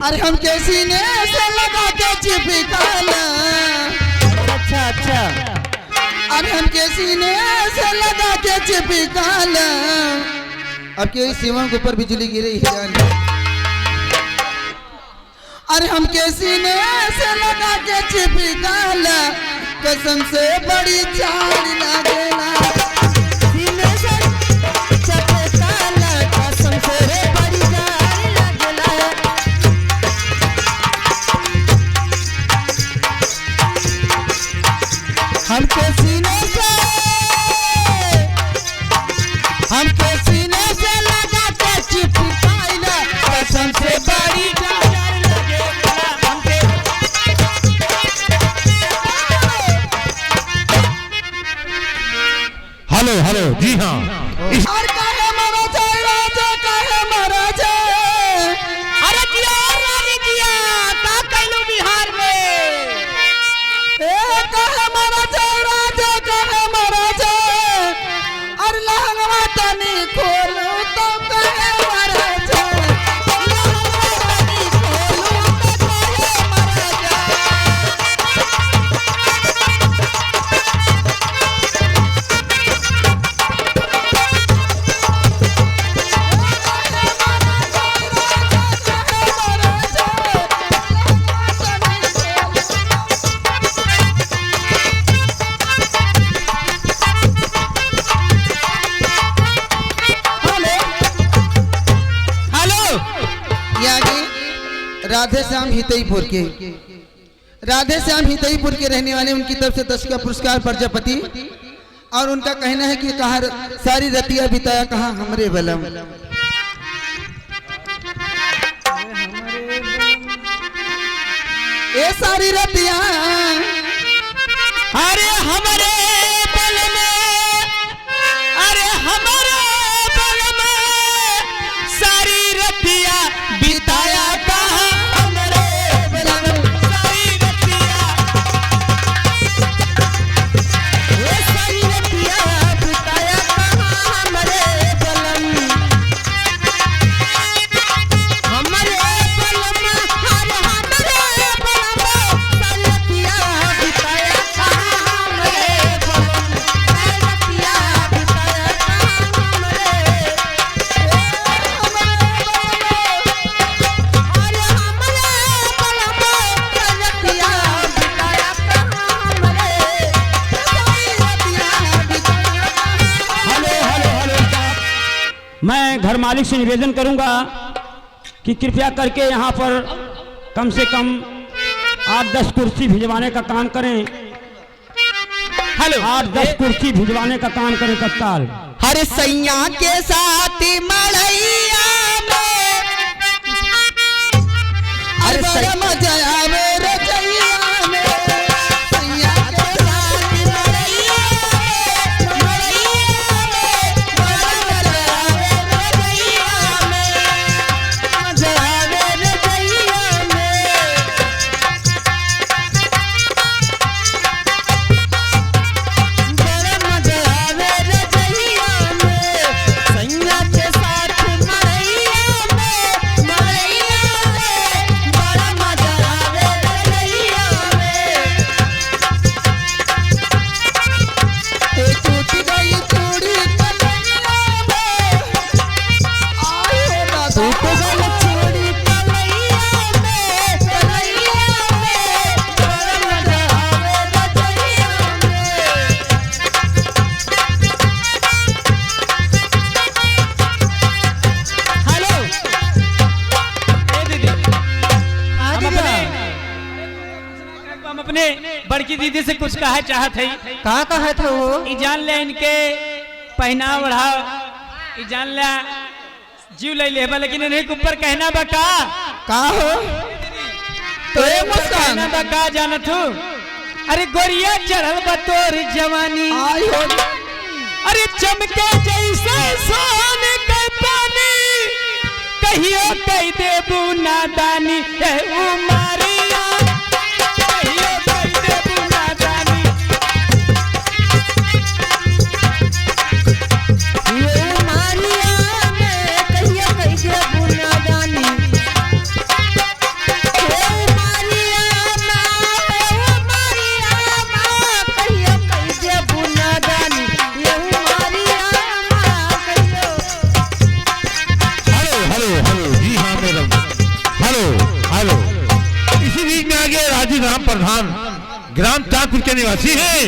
अरे हम के सीने से लगा के चिपकाला। अच्छा अच्छा। अरे हम के सीने से लगा के चिपकाला। अब के सीमा के ऊपर बिजली गिरी है। अरे हम के सीने से लगा के चिपकाला। कसम से बड़ी चार लागेला। सीने से चिपकाला, कसम से बड़ी चार लागेला। हमके सीने से लगा के चिपकाला, कसम से बड़ी चार लागेला। हेलो हेलो जी हाँ। और काहे मारा जाए राजा, काहे मारा जाए। अरे जिया रानी जिया, का कैलू बिहार में? ए काहे मारा जाए राजा, काहे मारा जाए। और लहंगवा तनी खोलू तो काहे मारा जाए। लहंगवा तनी खोलू तो काहे मारा जाए। राधे श्याम हितईपुर के रहने वाले उनकी तरफ से 10 का पुरस्कार प्रजापति। और उनका कहना है कि कहा सारी रतिया बिताया कहाँ हमरे बलम। ए सारी रतिया अरे हमारे बल में, अरे हमारे बल में सारी रतिया बिताया कहाँ हमरे बल में। सारी रतिया, ये सारी रतिया बिताया कहाँ हमरे बल में। हमारे बल में, अरे हमारे बल में सारी रतिया बिताया कहाँ हमरे बल में। सारी रतिया बिताया कहाँ हमरे, अरे हमारे बल में सारी रतिया बिताया कहाँ हमरे। सारी रतिया बिताया कहाँ। Hello hello hello. मैं घर मालिक से निवेदन करूंगा कि कृपया करके यहाँ पर कम से कम 8-10 कुर्सी भिजवाने का काम करें। हेलो 8-10 कुर्सी भिजवाने का काम करें तत्काल। हर सैया के साथ मड़ैया में। अरे बड़ा मजा आवे रजैया में। सैया के साथ मड़ैया में, मड़ैया में बड़ा मजा आवे रजैया में। मजा आवे रजैया में। बड़ा मजा आवे रजैया में। सैया के साथ मड़ैया में, मड़ैया में बड़ा मजा आवे रजैया में। ए टूट गई चूड़ी कलैया में। आए हो दादा। टूट गई चूड़ी कलैया में, कलैया में बड़ा मजा आवे रजैया में। हेलो ए दीदी, हम अपने बड़की दीदी से कुछ कहा चाहत है। का कहत हो? ई जान ले इनके पहनाव बढ़ाव, ई जान ले जीव ले लेबा, लेकिन इन्हें के ऊपर कहना बका का हो तो ए मुस्कान कहना बका जानत हूँ। अरे गोरिया चढ़ल बतोर जवानी, आई हो। अरे चमके जैसे सोन के पानी, कहियो कह देबू नादानी। ए उमारिया कहियो कह देबू नादानी। ये मारिया में कहिया कहिया बुनादानी। राम प्रधान ग्राम चांदपुर के निवासी हैं।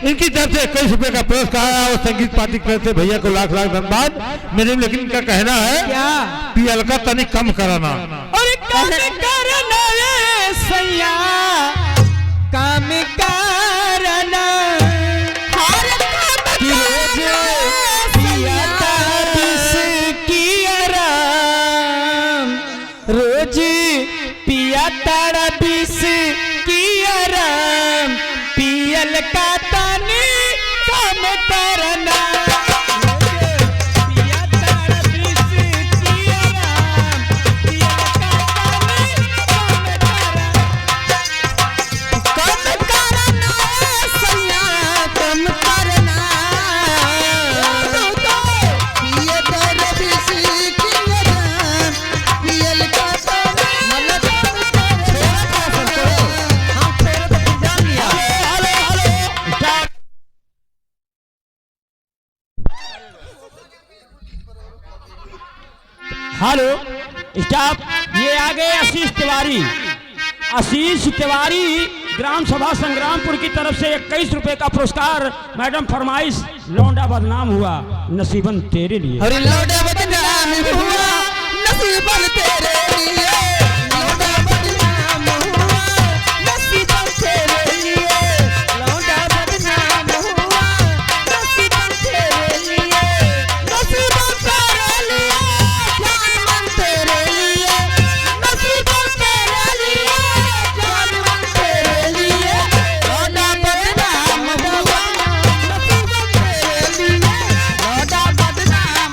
इनकी तरफ से 21 रुपए का पुरस्कार आया और संगीत पार्टी की तरफ से भैया को लाख लाख धन्यवाद मेरे। लेकिन इनका कहना है क्या पीएल का तनिक कम कराना। और काम करना रे सैया काम करना हर काम रोज पिया तारा बिस की आराम पियल का तानी काम करना पिया तारा बिस की आराम पियल का तानी काम करना सैया काम करना पिया तारा बिस की आराम पियल का हेलो स्टाफ, ये आ गए आशीष तिवारी। आशीष तिवारी ग्राम सभा संग्रामपुर की तरफ से 21 रुपए का पुरस्कार। मैडम फरमाइश लौंडा बदनाम हुआ नसीबन तेरे लिए। अरे लौंडा बदनाम हुआ नसीबन तेरे लिए लौंडा बदनाम हुआ नसीबन तेरे लिए लौंडा बदनाम हुआ नसीबन तेरे लिए नसीबन तेरे लिए जान मन तेरे लिए नसीबन तेरे लिए जान मन तेरे लिए लौंडा बदनाम हुआ नसीबन तेरे लिए लौंडा बदनाम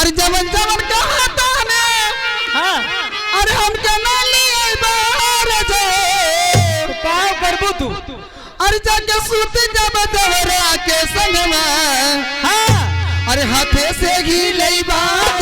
अरे जवन जवन कहा ताने अरे हमके ना लिए बाहर जो का करबू तू अरे जाके सूत जब जवरा के संग में अरे हाथे से घी ले बात